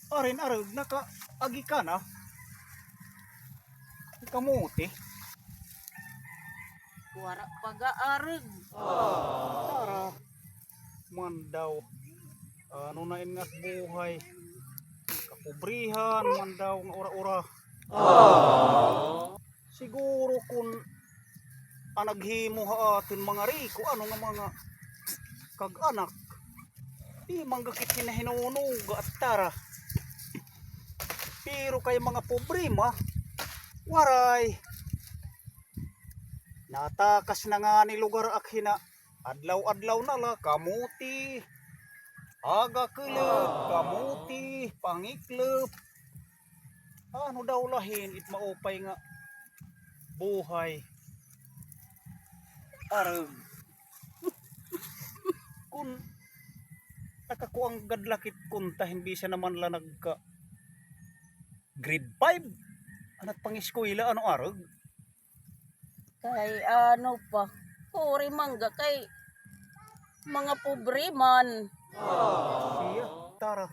Arin arag nakaagi ka na. Kamuti. Wara pag-aarag. Tara. Man daw. Ano na ingat buhay. Kapobrihan man daw nga ora-ora. Siguro kung anaghimo ha atin mga riko ano nga mga kag-anak. Di manggakit hinahinunog at tara. Pero kay mga problema, waray. Natakas na nga ni lugar akhina. Adlaw-adlaw na la, kamuti. Aga kilip, kamuti, pangiklip. Ano daw lahin, it maupay nga buhay. Arag. Kung nakakuang gadlakit kunta, hindi siya naman la nagka grade 5. Anak pangiskwela, ano arag? Kay ano pa, kuri mangga kay mga pobre man. Siya, tara.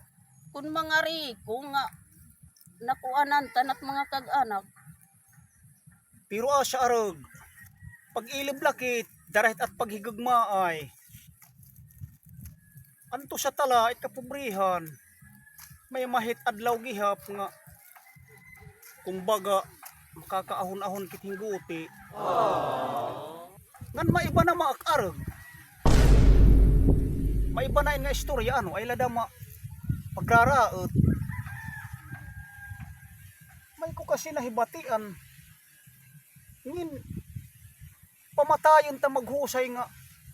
Kung mga riko nga nakuanan tanat mga kag-anak. Pero asya arag, pag ilib lakit, darat at paghigagmaay. Anto sa tala, it kapobrihan. May mahit adlaw gihap nga. Kumbaga, makakaahon-ahon kitingguti. Ngan maiba na maakarag. Maiba na nga istorya ano, ay lada pagraraot. May ko kasi nahibatian. Ngin, pamatayon ta maghusay nga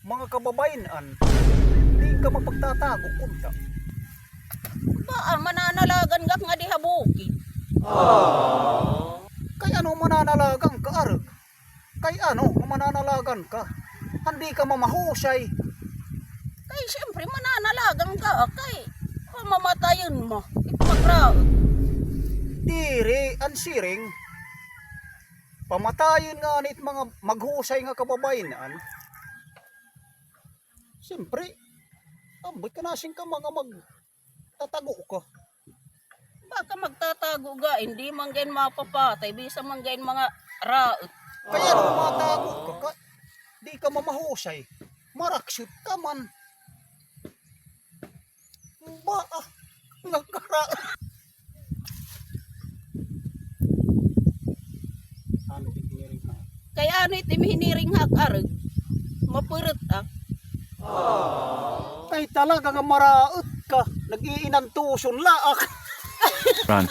mga kababayanan. Di ka mapagtatago kunta. Baan mananalagan gak nga dihabuki. Kay ano mananalagan ka arag? Kay ano mananalagan ka? Hindi ka mamahusay. Kay siyempre mananalagan ka kay pamamatayon mo. Ipagraot. Diri ang siring. Pamatayon nga nit mga maghusay nga kababayanan. Siyempre, ambot ka nasing ka mga magtatago ka. Baka magtatago ga, hindi man gayon mapapatay, bisa man gayon mga raot. Kaya ano matago ka, di ka mamahusay. Maraksot ka man. Ba, nagkara. Ano tiniring ha? Kaya ano itimihiring hakarag, mapurot Kay talaga nga maraot ka. Nag-iinantuson laak. Run.